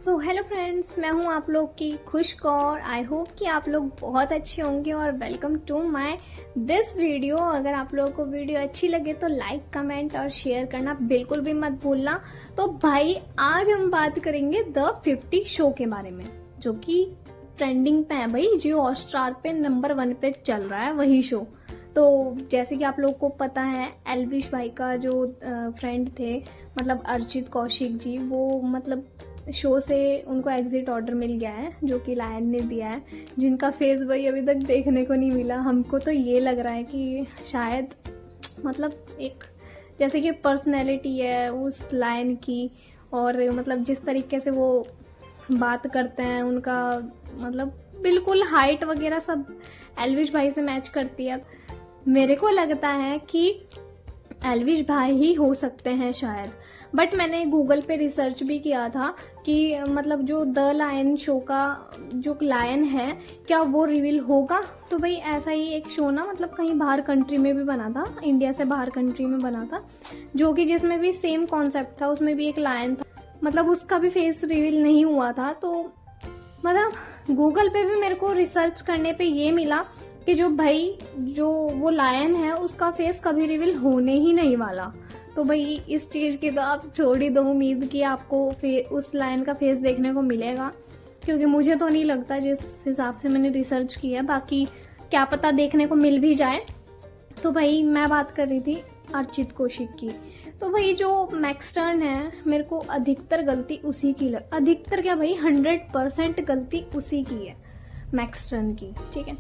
So hello friends, मैं हूं आप लोग की खुश कौर। आई होप कि आप लोग बहुत अच्छे होंगे और welcome to my this video. अगर आप लोगों को वीडियो अच्छी लगे तो लाइक, कमेंट और शेयर करना बिल्कुल भी मत भूलना। तो भाई आज हम बात करेंगे द 50 शो के बारे में, जो कि ट्रेंडिंग पे है भाई, जियो हॉटस्टार पे नंबर 1 पे चल रहा है वही शो। तो जैसे कि आप लोगों को पता है, एल्विश भाई का जो फ्रेंड थे मतलब अर्चित कौशिक जी, वो मतलब शो से उनको एग्जिट ऑर्डर मिल गया है, जो कि लायन ने दिया है, जिनका फेस भाई अभी तक देखने को नहीं मिला। हमको तो ये लग रहा है कि शायद मतलब एक जैसे कि पर्सनैलिटी है उस लायन की, और मतलब जिस तरीके से वो बात करते हैं, उनका मतलब बिल्कुल हाइट वगैरह सब एल्विश भाई से मैच करती है। मेरे को लगता है कि एल्विश भाई ही हो सकते हैं शायद, बट मैंने गूगल पे रिसर्च भी किया था कि मतलब जो द लायन शो का जो लायन है क्या वो रिवील होगा। तो भाई ऐसा ही एक शो ना मतलब कहीं बाहर कंट्री में भी बना था, इंडिया से बाहर कंट्री में बना था, जो कि जिसमें भी सेम कॉन्सेप्ट था, उसमें भी एक लायन था, मतलब उसका भी फेस रिवील नहीं हुआ था। तो मतलब गूगल पे भी मेरे को रिसर्च करने पे ये मिला कि जो वो लायन है उसका फेस कभी रिवील होने ही नहीं वाला। तो भाई इस चीज़ की तो आप छोड़ ही दो उम्मीद कि आपको उस लायन का फेस देखने को मिलेगा, क्योंकि मुझे तो नहीं लगता जिस हिसाब से मैंने रिसर्च किया। बाकी क्या पता देखने को मिल भी जाए। तो भाई मैं बात कर रही थी अर्चित कौशिक की। तो भाई जो मैक्सटर्न है, मेरे को अधिकतर गलती उसी की अधिकतर क्या भाई 100% गलती उसी की है, मैक्सटर्न की। ठीक है,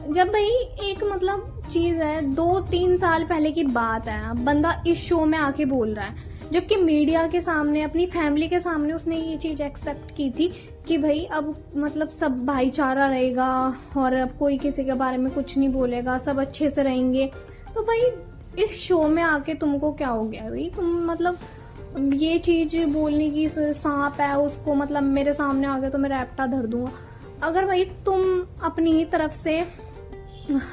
जब भाई एक मतलब चीज है 2-3 साल पहले की बात है, बंदा इस शो में आके बोल रहा है, जबकि मीडिया के सामने अपनी फैमिली के सामने उसने ये चीज एक्सेप्ट की थी कि भाई अब मतलब सब भाईचारा रहेगा और अब कोई किसी के बारे में कुछ नहीं बोलेगा, सब अच्छे से रहेंगे। तो भाई इस शो में आके तुमको क्या हो गया भाई, तुम मतलब ये चीज बोलने की सांप है उसको मतलब मेरे सामने आ गया तो मैं रैप्टा धर दूंगा। अगर भाई तुम अपनी ही तरफ से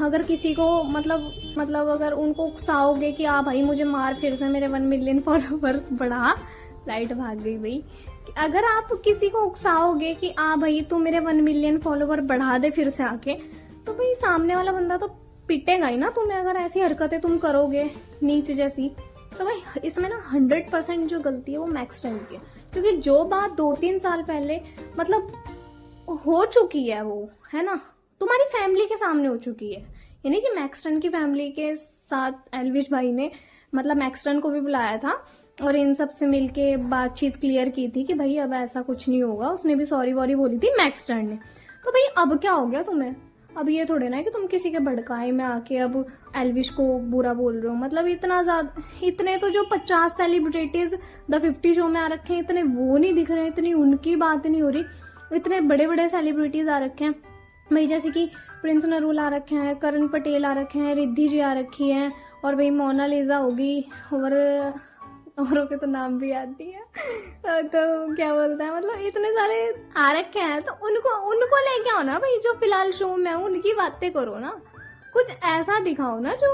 अगर किसी को मतलब अगर उनको उकसाओगे कि भाई मुझे मार, फिर से मेरे 1 मिलियन फॉलोवर्स बढ़ा, लाइट भाग गई भाई। अगर आप किसी को उकसाओगे कि भाई तू मेरे 1 मिलियन फॉलोवर बढ़ा दे फिर से आके, तो भाई सामने वाला बंदा तो पिटेगा ही ना तुम्हें, अगर ऐसी हरकतें तुम करोगे नीच जैसी। तो भाई इसमें ना 100% जो गलती है वो मैक्सटर्न की है, क्योंकि जो बात 2-3 साल पहले मतलब हो चुकी है वो है ना, तुम्हारी फैमिली के सामने हो चुकी है। यानी कि मैक्सटर्न की फैमिली के साथ एल्विश भाई ने मतलब मैक्सटर्न को भी बुलाया था और इन सब से मिलके बातचीत क्लियर की थी कि भाई अब ऐसा कुछ नहीं होगा। उसने भी सॉरी वॉरी बोली थी मैक्सटर्न ने। तो भाई अब क्या हो गया तुम्हें, अब ये थोड़े ना है कि तुम किसी के भड़काए में आके अब एल्विश को बुरा बोल रहे हो। मतलब इतना ज्यादा, इतने तो जो 50 सेलिब्रिटीज द 50 शो में आ रखे हैं, इतने वो नहीं दिख रहे, इतनी उनकी बात नहीं हो रही। इतने बड़े बड़े सेलिब्रिटीज आ रखे हैं भाई, जैसे कि प्रिंस नरूल आ रखे हैं, करण पटेल आ रखे हैं, रिद्धि जी आ रखी हैं, और भाई मोनालिसा होगी, औरों के तो नाम भी याद नहीं है। तो क्या बोलता है, मतलब इतने सारे आ रखे हैं, तो उनको लेके आओ ना भाई, जो फिलहाल शो में उनकी बातें करो ना, कुछ ऐसा दिखाओ ना जो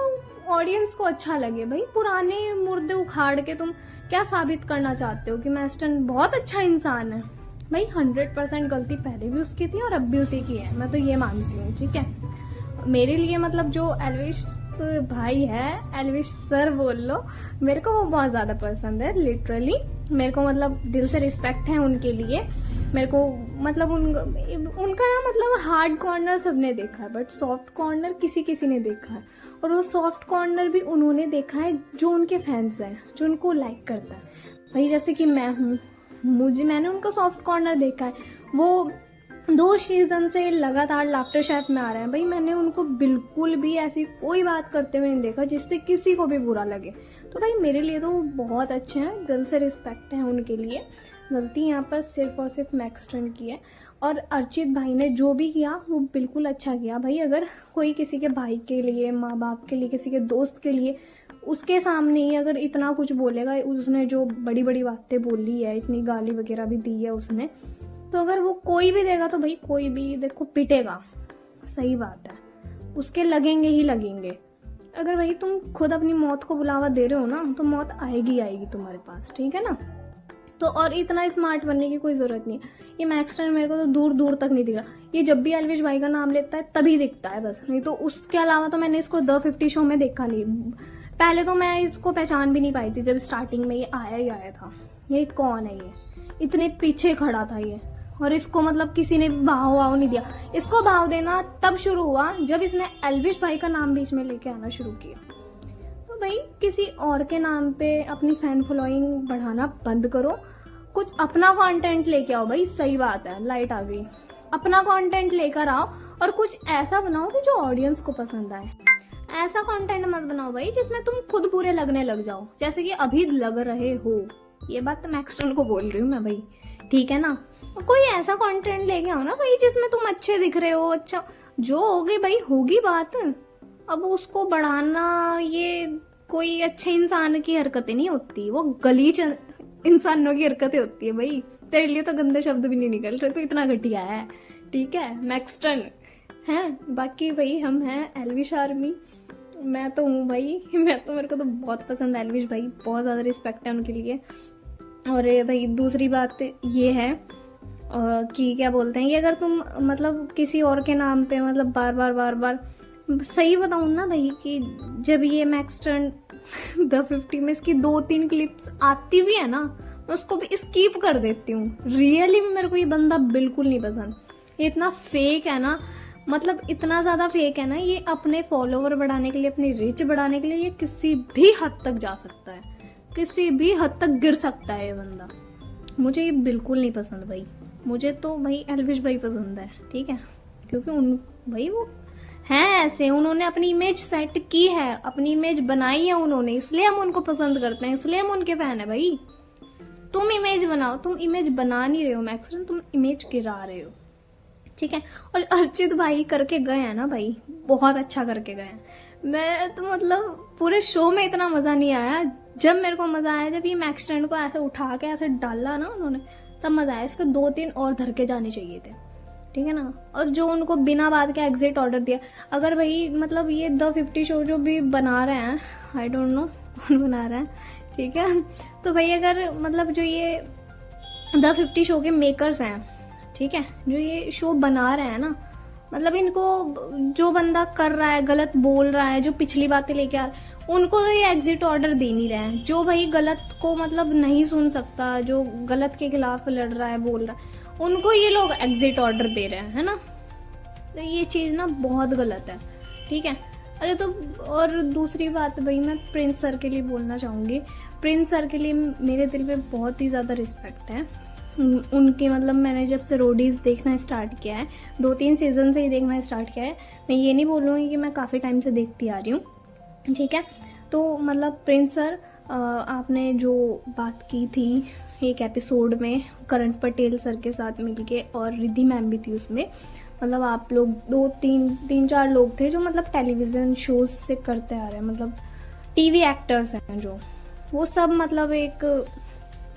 ऑडियंस को अच्छा लगे। भाई पुराने मुर्दे उखाड़ के तुम क्या साबित करना चाहते हो कि मैक्सटर्न बहुत अच्छा इंसान है। भाई 100% गलती पहले भी उसकी थी और अब भी उसी की है, मैं तो ये मानती हूँ। ठीक है, मेरे लिए मतलब जो एल्विश भाई है, एल्विश सर बोल लो, मेरे को वो बहुत ज़्यादा पसंद है। लिटरली मेरे को मतलब दिल से रिस्पेक्ट है उनके लिए। मेरे को मतलब उनका ना मतलब हार्ड कॉर्नर सबने देखा है, बट सॉफ्ट कॉर्नर किसी ने देखा है, और वो सॉफ्ट कॉर्नर भी उन्होंने देखा है जो उनके फैंस हैं, जो उनको लाइक करता है। भाई जैसे कि मैं हूँ, मैंने उनका सॉफ्ट कॉर्नर देखा है। वो 2 सीजन से लगातार लाफ्टर शेफ में आ रहे हैं भाई, मैंने उनको बिल्कुल भी ऐसी कोई बात करते हुए नहीं देखा जिससे किसी को भी बुरा लगे। तो भाई मेरे लिए तो वो बहुत अच्छे हैं, दिल से रिस्पेक्ट है उनके लिए। गलती यहाँ पर सिर्फ और सिर्फ मैक्सटर्न की है, और अर्चित भाई ने जो भी किया वो बिल्कुल अच्छा किया। भाई अगर कोई किसी के भाई के लिए, माँ बाप के लिए, किसी के दोस्त के लिए उसके सामने ही अगर इतना कुछ बोलेगा, उसने जो बड़ी बड़ी बातें बोली है, इतनी गाली वगैरह भी दी है उसने, तो अगर वो कोई भी देगा तो भाई कोई भी देखो पिटेगा। सही बात है, उसके लगेंगे ही लगेंगे। अगर भाई तुम खुद अपनी मौत को बुलावा दे रहे हो ना, तो मौत आएगी तुम्हारे पास। ठीक है ना, तो और इतना स्मार्ट बनने की कोई ज़रूरत नहीं है। ये मैक्स ट्रेंड मेरे को तो दूर दूर तक नहीं दिख रहा। ये जब भी एल्विश भाई का नाम लेता है तभी दिखता है बस, नहीं तो उसके अलावा तो मैंने इसको द 50 शो में देखा नहीं। पहले तो मैं इसको पहचान भी नहीं पाई थी जब स्टार्टिंग में ये आया ही आया था। ये कौन है, ये इतने पीछे खड़ा था ये, और इसको मतलब किसी ने भाव वाव नहीं दिया। इसको भाव देना तब शुरू हुआ जब इसने एल्विश भाई का नाम बीच में लेके आना शुरू किया। तो भाई किसी और के नाम पे अपनी फैन फॉलोइंग बढ़ाना बंद करो, कुछ अपना कंटेंट लेके आओ। भाई सही बात है, लाइट आ गई। अपना कंटेंट लेकर आओ और कुछ ऐसा बनाओ कि जो ऑडियंस को पसंद आए। ऐसा कंटेंट मत बनाओ भाई जिसमें तुम खुद बुरे लगने लग जाओ, जैसे कि अभी लग रहे हो। ये बात तो मैक्स ट्रेंड को बोल रही हूँ मैं भाई, ठीक है ना। तो कोई ऐसा कंटेंट लेके आओ ना भाई जिसमें तुम अच्छे दिख रहे हो। अच्छा जो होगी भाई होगी बात, अब उसको बढ़ाना ये कोई अच्छे इंसान की हरकतें नहीं होती, वो गलीच इंसानों की हरकतें होती है भाई। तेरे लिए तो गंदे शब्द भी नहीं निकल रहे, तो इतना घटिया है, ठीक है मैक्स ट्रेंड है। बाकी भाई हम हैं एल्विश आर्मी, मैं तो हूँ भाई, मेरे को तो बहुत पसंद है एल्विश भाई, बहुत ज़्यादा रिस्पेक्ट है उनके लिए। और भाई दूसरी बात ये है कि क्या बोलते हैं, कि अगर तुम मतलब किसी और के नाम पे मतलब बार बार सही बताऊँ ना भाई, कि जब ये मैक्स ट्रेंड द 50 में इसकी 2-3 क्लिप्स आती भी है ना, मैं उसको भी स्किप कर देती हूँ। रियली में मेरे को ये बंदा बिल्कुल नहीं पसंद। ये इतना फेक है ना, मतलब इतना ज़्यादा फेक है ना, ये अपने फॉलोवर बढ़ाने के लिए, अपनी रीच बढ़ाने के लिए ये किसी भी हद तक जा सकता है, किसी भी हद तक गिर सकता है ये बंदा। मुझे ये बिल्कुल नहीं पसंद भाई। मुझे तो भाई एल्विश भाई पसंद है, ठीक है, क्योंकि भाई वो हैं ऐसे, उन्होंने अपनी इमेज सेट की है, अपनी इमेज बनाई है उन्होंने, इसलिए हम उनको पसंद करते हैं, इसलिए हम उनके फैन है भाई। तुम इमेज बनाओ, तुम इमेज बना नहीं रहे हो मैक्स ट्रेंड, तुम इमेज गिरा रहे हो, ठीक है। और अर्चित भाई करके गए हैं ना भाई, बहुत अच्छा करके गए हैं। मैं तो मतलब पूरे शो में इतना मजा नहीं आया, जब मेरे को मजा आया जब ये मैक्स ट्रेंड को ऐसे उठा के ऐसे डाला ना उन्होंने, तब मजा आया। इसको 2-3 और धर के जाने चाहिए थे, ठीक है ना। और जो उनको बिना बात के एग्जिट ऑर्डर दिया, अगर भाई मतलब ये द 50 शो जो भी बना रहे हैं, आई डोंट नो कौन बना रहा है, ठीक है, तो भाई अगर मतलब जो ये द 50 शो के मेकर्स हैं, ठीक है, जो ये शो बना रहे हैं ना, मतलब इनको जो बंदा कर रहा है, गलत बोल रहा है, जो पिछली बातें लेके आ रहा है, उनको तो ये एग्जिट ऑर्डर दे नहीं रहे हैं। जो भाई गलत को मतलब नहीं सुन सकता, जो गलत के खिलाफ लड़ रहा है, बोल रहा है, उनको ये लोग एग्जिट ऑर्डर दे रहे हैं, है ना। तो ये चीज़ ना बहुत गलत है, ठीक है। अरे तो और दूसरी बात भाई, मैं प्रिंस सर के लिए बोलना चाहूँगी। प्रिंस सर के लिए मेरे दिल में बहुत ही ज़्यादा रिस्पेक्ट है। उनके मतलब मैंने जब से रोडीज़ देखना स्टार्ट किया है, 2-3 सीज़न से ही देखना स्टार्ट किया है, मैं ये नहीं बोलूँगी कि मैं काफ़ी टाइम से देखती आ रही हूँ, ठीक है। तो मतलब प्रिंस सर, आपने जो बात की थी एक एपिसोड में करण पटेल सर के साथ मिलके, और रिद्धि मैम भी थी उसमें, मतलब आप लोग 2-3-4 लोग थे जो मतलब टेलीविज़न शोज से करते आ रहे हैं, मतलब टीवी एक्टर्स हैं जो, वो सब मतलब एक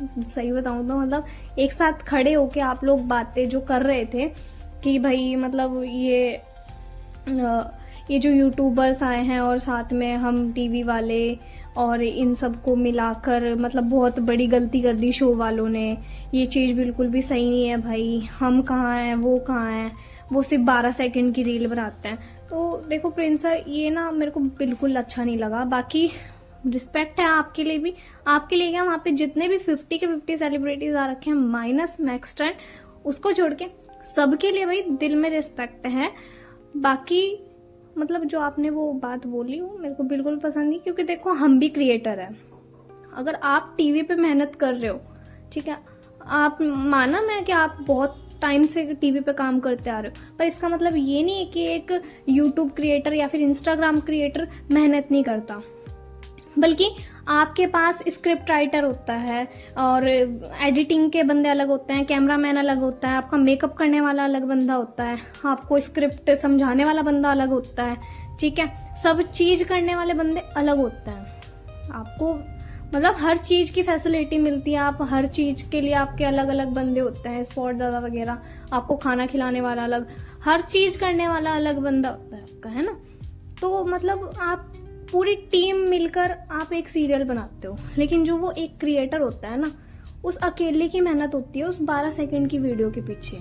सही बताऊँ तो मतलब एक साथ खड़े होके आप लोग बातें जो कर रहे थे कि भाई मतलब ये जो यूट्यूबर्स आए हैं और साथ में हम टीवी वाले, और इन सबको मिलाकर मतलब बहुत बड़ी गलती कर दी शो वालों ने, ये चीज़ बिल्कुल भी सही नहीं है भाई, हम कहाँ हैं वो कहाँ हैं, वो सिर्फ 12 सेकंड की रील बनाते हैं। तो देखो प्रिंस सर, ये ना मेरे को बिल्कुल अच्छा नहीं लगा। बाकी रिस्पेक्ट है आपके लिए भी, आपके लिए क्या, वहाँ पे जितने भी 50 के 50 सेलिब्रिटीज आ रखे हैं माइनस मैक्स ट्रेंड, उसको छोड़ के सबके लिए भाई दिल में रिस्पेक्ट है। बाकी मतलब जो आपने वो बात बोली वो मेरे को बिल्कुल पसंद नहीं, क्योंकि देखो हम भी क्रिएटर हैं। अगर आप टीवी पे मेहनत कर रहे हो, ठीक है, आप माना मैं कि आप बहुत टाइम से टीवी पे काम करते आ रहे हो, पर इसका मतलब ये नहीं है कि एक यूट्यूब क्रिएटर या फिर इंस्टाग्राम क्रिएटर मेहनत नहीं करता, बल्कि आपके पास स्क्रिप्ट राइटर होता है, और एडिटिंग के बंदे अलग होते हैं, कैमरामैन अलग होता है, आपका मेकअप करने वाला अलग बंदा होता है, आपको स्क्रिप्ट समझाने वाला बंदा अलग होता है, ठीक है, सब चीज़ करने वाले बंदे अलग होते हैं। आपको मतलब हर चीज़ की फैसिलिटी मिलती है, आप हर चीज़ के लिए आपके अलग अलग बंदे होते हैं, स्पॉट दादा वगैरह, आपको खाना खिलाने वाला अलग, हर चीज़ करने वाला अलग बंदा होता है आपका, है ना। तो मतलब आप पूरी टीम मिलकर आप एक सीरियल बनाते हो, लेकिन जो वो एक क्रिएटर होता है ना, उस अकेले की मेहनत होती है उस 12 सेकंड की वीडियो के पीछे।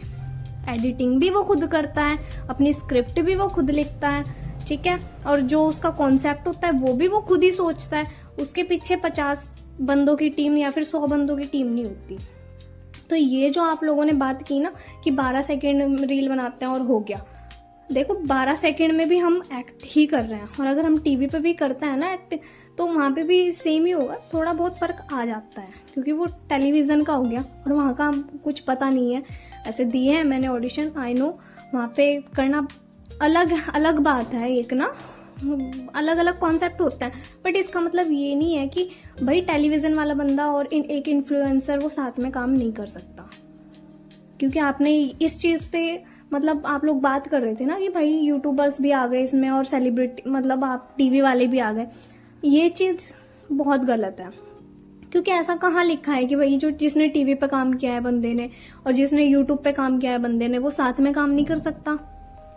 एडिटिंग भी वो खुद करता है, अपनी स्क्रिप्ट भी वो खुद लिखता है, ठीक है, और जो उसका कॉन्सेप्ट होता है वो भी वो खुद ही सोचता है। उसके पीछे 50 बंदों की टीम या फिर 100 बंदों की टीम नहीं होती। तो ये जो आप लोगों ने बात की ना कि 12 सेकंड रील बनाते हैं और हो गया, देखो 12 सेकंड में भी हम एक्ट ही कर रहे हैं, और अगर हम टीवी पे भी करते हैं ना एक्ट, तो वहाँ पे भी सेम ही होगा, थोड़ा बहुत फर्क आ जाता है क्योंकि वो टेलीविज़न का हो गया और वहाँ का कुछ पता नहीं है। ऐसे दिए हैं मैंने ऑडिशन, आई नो, वहाँ पे करना अलग अलग बात है, एक ना अलग अलग कॉन्सेप्ट होता है, बट इसका मतलब ये नहीं है कि भाई टेलीविज़न वाला बंदा और एक इन्फ्लुएंसर वो साथ में काम नहीं कर सकता। क्योंकि आपने इस चीज़ पे मतलब आप लोग बात कर रहे थे ना कि भाई यूट्यूबर्स भी आ गए इसमें और सेलिब्रिटी मतलब आप टीवी वाले भी आ गए, ये चीज़ बहुत गलत है। क्योंकि ऐसा कहाँ लिखा है कि भाई जो जिसने टीवी पे काम किया है बंदे ने और जिसने यूट्यूब पे काम किया है बंदे ने वो साथ में काम नहीं कर सकता?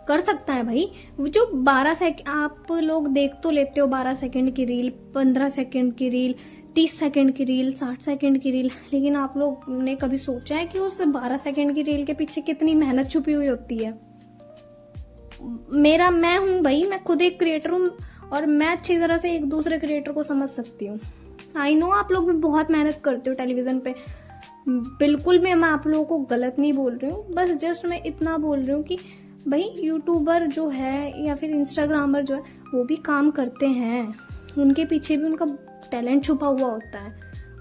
कर सकता है भाई। वो जो 12 सेकंड आप लोग देख तो लेते हो, 12 सेकंड की रील, 15 सेकंड की रील, 30 सेकंड की रील, 60 सेकंड की रील, लेकिन आप लोग ने कभी सोचा है कि उस 12 सेकंड की रील के पीछे कितनी मेहनत छुपी हुई होती है? मैं हूं भाई, मैं खुद एक क्रिएटर हूं और मैं अच्छी तरह से एक दूसरे क्रिएटर को समझ सकती हूँ। आई नो आप लोग भी बहुत मेहनत करते हो टेलीविजन पे, बिल्कुल मैं आप लोगों को गलत नहीं बोल रही हूँ, बस जस्ट मैं इतना बोल रही हूँ कि भाई यूट्यूबर जो है या फिर इंस्टाग्रामर जो है वो भी काम करते हैं, उनके पीछे भी उनका टैलेंट छुपा हुआ होता है,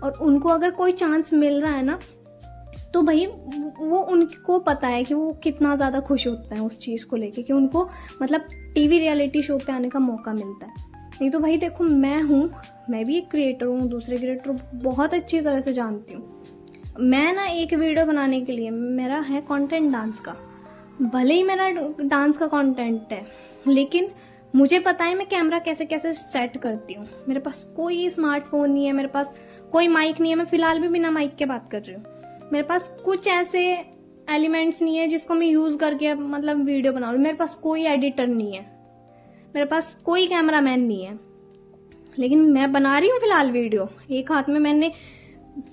और उनको अगर कोई चांस मिल रहा है ना तो भाई वो उनको पता है कि वो कितना ज़्यादा खुश होता है उस चीज़ को लेके कि उनको मतलब टीवी रियलिटी शो पे आने का मौका मिलता है। नहीं तो भाई देखो मैं भी एक क्रिएटर हूँ, दूसरे क्रिएटर बहुत अच्छी तरह से जानती हूँ। मैं ना एक वीडियो बनाने के लिए मेरा है कंटेंट डांस का, भले ही मेरा डांस का कंटेंट है, लेकिन मुझे पता है मैं कैमरा कैसे कैसे सेट करती हूँ। मेरे पास कोई स्मार्टफोन नहीं है, मेरे पास कोई माइक नहीं है, मैं फिलहाल भी बिना माइक के बात कर रही हूँ। मेरे पास कुछ ऐसे एलिमेंट्स नहीं है जिसको मैं यूज़ करके मतलब वीडियो बना लूँ। मेरे पास कोई एडिटर नहीं है, मेरे पास कोई कैमरामैन नहीं है, लेकिन मैं बना रही हूँ फिलहाल वीडियो। एक हाथ में मैंने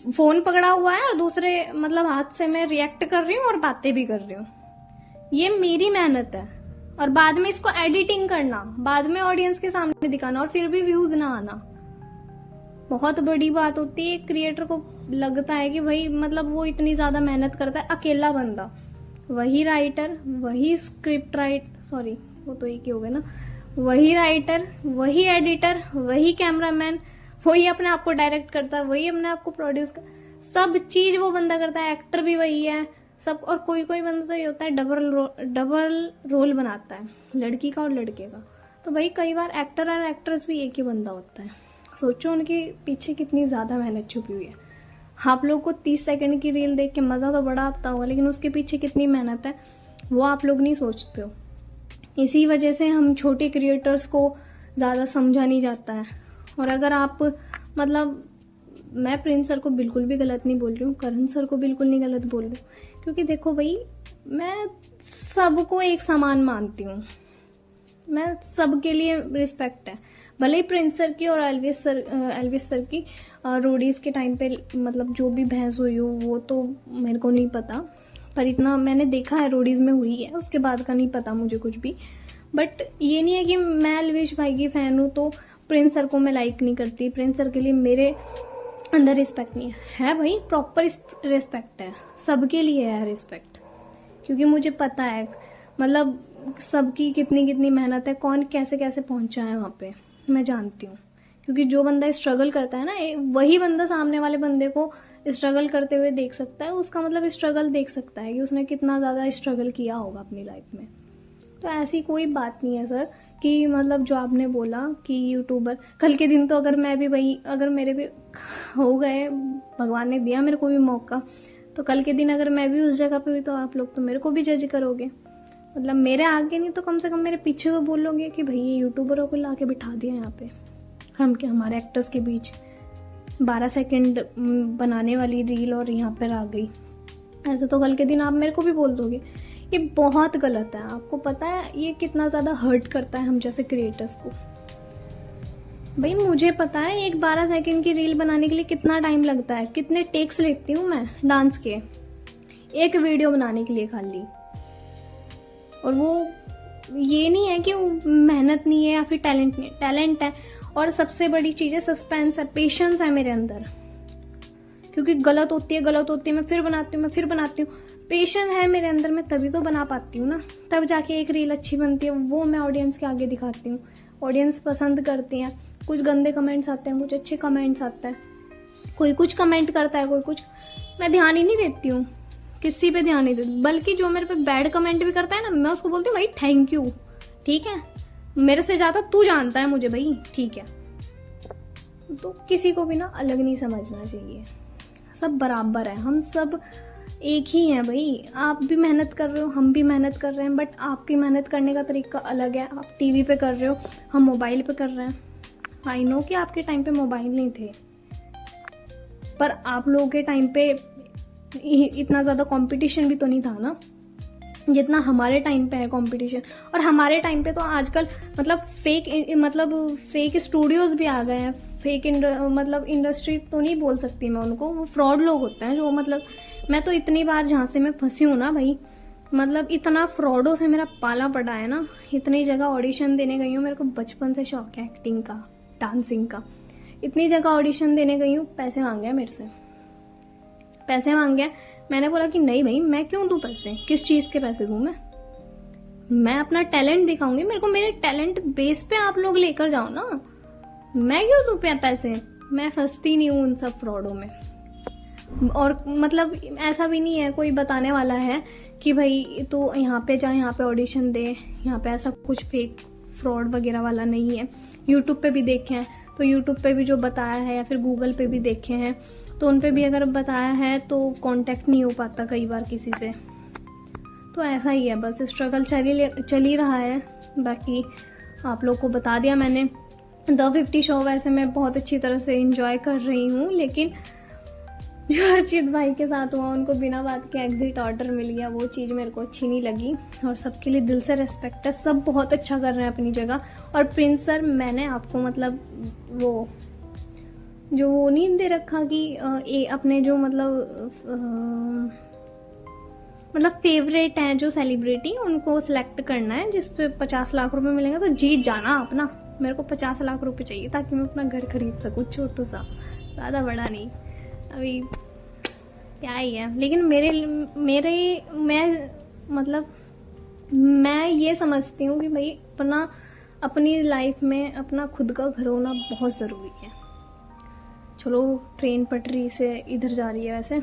फ़ोन पकड़ा हुआ है और दूसरे मतलब हाथ से मैं रिएक्ट कर रही हूँ और बातें भी कर रही हूँ। ये मेरी मेहनत है, और बाद में इसको एडिटिंग करना, बाद में ऑडियंस के सामने दिखाना और फिर भी व्यूज ना आना बहुत बड़ी बात होती है। क्रिएटर को लगता है कि भाई मतलब वो इतनी ज्यादा मेहनत करता है, अकेला बंदा, वही राइटर, वही स्क्रिप्ट सॉरी वो तो एक ही हो गया ना, वही राइटर, वही एडिटर, वही कैमरामैन, वही अपने आप को डायरेक्ट करता है, वही अपने आप को प्रोड्यूस कर, सब चीज वो बंदा करता है, एक्टर भी वही है सब। और कोई कोई बंदा तो ये होता है डबल रोल बनाता है, लड़की का और लड़के का। तो भाई कई बार एक्टर और एक्ट्रेस भी एक ही बंदा होता है। सोचो उनके पीछे कितनी ज़्यादा मेहनत छुपी हुई है। आप लोग को 30 सेकंड की रील देख के मज़ा तो बड़ा आता होगा, लेकिन उसके पीछे कितनी मेहनत है वो आप लोग नहीं सोचते हो। इसी वजह से हम छोटे क्रिएटर्स को ज़्यादा समझा नहीं जाता है। और अगर आप मतलब मैं प्रिंस सर को बिल्कुल भी गलत नहीं बोल रही हूँ, करण सर को बिल्कुल नहीं गलत बोल रही हूँ, क्योंकि देखो भाई मैं सबको एक समान मानती हूँ, मैं सबके लिए रिस्पेक्ट है। भले ही प्रिंस सर की और एल्विस सर की रोडीज के टाइम पे मतलब जो भी बहस हुई हो वो तो मेरे को नहीं पता, पर इतना मैंने देखा है रोडीज में हुई है, उसके बाद का नहीं पता मुझे कुछ भी। बट ये नहीं है कि मैं एल्विश भाई की फ़ैन हूँ तो प्रिंस सर को मैं लाइक नहीं करती, प्रिंस सर के लिए मेरे अंदर रिस्पेक्ट नहीं है भाई, प्रॉपर रिस्पेक्ट है, सबके लिए है रिस्पेक्ट। क्योंकि मुझे पता है मतलब सबकी कितनी कितनी मेहनत है, कौन कैसे कैसे पहुंचा है वहाँ पे, मैं जानती हूँ। क्योंकि जो बंदा स्ट्रगल करता है ना, वही बंदा सामने वाले बंदे को स्ट्रगल करते हुए देख सकता है, उसका मतलब स्ट्रगल देख सकता है कि उसने कितना ज़्यादा स्ट्रगल किया होगा अपनी लाइफ में। तो ऐसी कोई बात नहीं है सर कि मतलब जो आपने बोला कि यूट्यूबर, कल के दिन तो अगर मैं भी वही, अगर मेरे भी हो गए, भगवान ने दिया मेरे को भी मौका, तो कल के दिन अगर मैं भी उस जगह पे हुई तो आप लोग तो मेरे को भी जज करोगे। मतलब मेरे आगे नहीं तो कम से कम मेरे पीछे तो बोलोगे कि भाई ये यूट्यूबरों को ला के बिठा दिया यहाँ पे, हम क्या हमारे एक्टर्स के बीच 12 सेकंड बनाने वाली रील और यहाँ पर आ गई। ऐसे तो कल के दिन आप मेरे को भी बोल दोगे। ये बहुत गलत है, आपको पता है ये कितना ज़्यादा हर्ट करता है हम जैसे क्रिएटर्स को। भाई मुझे पता है एक 12 सेकंड की रील बनाने के लिए कितना टाइम लगता है, कितने टेक्स लेती हूँ मैं डांस के एक वीडियो बनाने के लिए खाली। और वो ये नहीं है कि वो मेहनत नहीं है या फिर टैलेंट नहीं है, टैलेंट है। और सबसे बड़ी चीज़ है सस्पेंस है, पेशेंस है मेरे अंदर, क्योंकि गलत होती है मैं फिर बनाती हूँ। पेशेंस है मेरे अंदर, मैं तभी तो बना पाती हूँ ना, तब जाके एक रील अच्छी बनती है, वो मैं ऑडियंस के आगे दिखाती हूँ। ऑडियंस पसंद करती हैं, कुछ गंदे कमेंट्स आते हैं, कुछ अच्छे कमेंट्स आते हैं, कोई कुछ कमेंट करता है, कोई कुछ, मैं ध्यान ही नहीं देती हूँ, किसी पे ध्यान नहीं देती। बल्कि जो मेरे पे बैड कमेंट भी करता है ना, मैं उसको बोलती हूँ भाई थैंक यू, ठीक है, मेरे से ज्यादा तू जानता है मुझे भाई, ठीक है। तो किसी को भी ना अलग नहीं समझना चाहिए, सब बराबर है, हम सब एक ही हैं भाई। आप भी मेहनत कर रहे हो, हम भी मेहनत कर रहे हैं, बट आपकी मेहनत करने का तरीका अलग है। आप टीवी पे कर रहे हो, हम मोबाइल पे कर रहे हैं। आई नो कि आपके टाइम पे मोबाइल नहीं थे, पर आप लोगों के टाइम पे इतना ज़्यादा कंपटीशन भी तो नहीं था ना जितना हमारे टाइम पे है कंपटीशन। और हमारे टाइम पे तो आजकल मतलब फेक स्टूडियोज भी आ गए हैं, फेक मतलब इंडस्ट्री तो नहीं बोल सकती मैं उनको, वो फ्रॉड लोग होते हैं जो मतलब, मैं तो इतनी बार जहाँ से मैं फंसी हूँ ना भाई, मतलब इतना फ्रॉडों से मेरा पाला पड़ा है ना। इतनी जगह ऑडिशन देने गई हूँ, मेरे को बचपन से शौक है एक्टिंग का, डांसिंग का। इतनी जगह ऑडिशन देने गई हूँ, पैसे मांगे मेरे से, पैसे मांगे। मैंने बोला कि नहीं भाई, मैं क्यों दूं पैसे, किस चीज के पैसे दूं मैं अपना टैलेंट दिखाऊंगी, मेरे को मेरे टैलेंट बेस पे आप लोग लेकर जाओ ना, मैं क्यों दूं पैसे। मैं फंसती नहीं हूँ उन सब फ्रॉडों में। और मतलब ऐसा भी नहीं है कोई बताने वाला है कि भाई तो यहाँ पे जा, यहाँ पे ऑडिशन दे, यहाँ पे ऐसा कुछ फेक फ्रॉड वगैरह वाला नहीं है। यूट्यूब पे भी देखे हैं तो यूट्यूब पे भी जो बताया है, या फिर गूगल पे भी देखे हैं तो उन पे भी अगर बताया है तो कांटेक्ट नहीं हो पाता कई बार किसी से। तो ऐसा ही है, बस स्ट्रगल चल ही रहा है। बाकी आप लोग को बता दिया मैंने। द 50 शो वैसे मैं बहुत अच्छी तरह से एंजॉय कर रही हूँ, लेकिन जो अर्चित भाई के साथ हुआ, उनको बिना बात के एग्जिट ऑर्डर मिल गया, वो चीज़ मेरे को अच्छी नहीं लगी। और सबके लिए दिल से रेस्पेक्ट है, सब बहुत अच्छा कर रहे हैं अपनी जगह। और प्रिंस सर, मैंने आपको मतलब वो जो वो नहीं दे रखा कि अपने जो मतलब फेवरेट हैं जो सेलिब्रिटी, उनको सिलेक्ट करना है जिस पे 50 लाख रुपए मिलेंगे, तो जीत जाना अपना। मेरे को 50 लाख रुपए चाहिए ताकि मैं अपना घर खरीद सकूँ, छोटू सा, ज़्यादा बड़ा नहीं। अभी क्या ही है, लेकिन मैं ये समझती हूँ कि भाई अपनी लाइफ में अपना खुद का घर होना बहुत ज़रूरी है। चलो, ट्रेन पटरी से इधर जा रही है वैसे,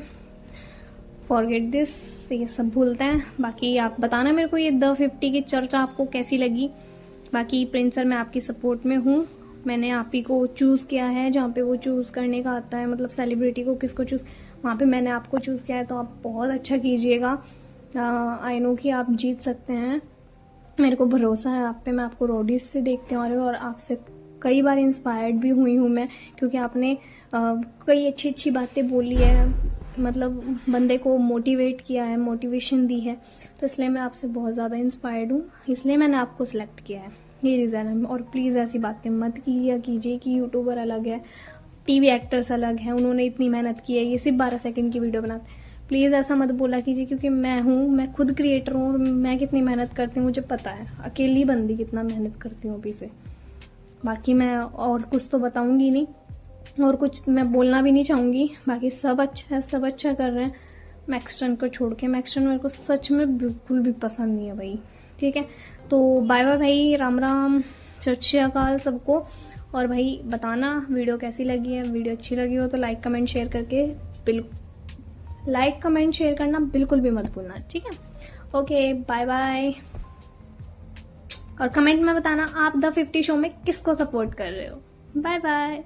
फॉरगेट दिस, ये सब भूलते हैं। बाकी आप बताना मेरे को ये द 50 की चर्चा आपको कैसी लगी। बाकी प्रिंस सर, मैं आपकी सपोर्ट में हूँ। मैंने आप ही को चूज़ किया है, जहाँ पे वो चूज़ करने का आता है, मतलब सेलिब्रिटी को किसको चूज़, वहाँ पे मैंने आपको चूज़ किया है। तो आप बहुत अच्छा कीजिएगा। आई नो कि आप जीत सकते हैं, मेरे को भरोसा है आप पे। मैं आपको रोडीज से देखते आ रही हूँ और आपसे कई बार इंस्पायर्ड भी हुई हूँ मैं, क्योंकि आपने कई अच्छी अच्छी बातें बोली है, मतलब बंदे को मोटिवेट किया है, मोटिवेशन दी है। तो इसलिए मैं आपसे बहुत ज़्यादा इंस्पायर्ड हूँ, इसलिए मैंने आपको सिलेक्ट किया है, ये रीज़न है। और प्लीज़ ऐसी बातें मत कीजिए कि यूट्यूबर अलग है, टीवी एक्टर्स अलग हैं, उन्होंने इतनी मेहनत की है, ये सिर्फ 12 सेकंड की वीडियो बनाते हैं। प्लीज़ ऐसा मत बोला कीजिए, क्योंकि मैं खुद क्रिएटर हूँ और मैं कितनी मेहनत करती हूँ मुझे पता है। अकेली बंदी कितना मेहनत करती हूँ अभी से। बाकी मैं और कुछ तो बताऊँगी नहीं, और कुछ मैं बोलना भी नहीं चाहूँगी। बाकी सब अच्छा है, सब अच्छा कर रहे हैं, मैक्सटन को छोड़ के। मैक्सटन मेरे को सच में बिल्कुल भी पसंद नहीं है भाई, ठीक है। तो बाय बाय भाई, राम राम, सत श्री अकाल सबको। और भाई बताना वीडियो कैसी लगी है। वीडियो अच्छी लगी हो तो लाइक कमेंट शेयर करना बिल्कुल भी मत भूलना, ठीक है। Okay, bye bye. और कमेंट में बताना आप द 50 शो में किसको सपोर्ट कर रहे हो। Bye bye.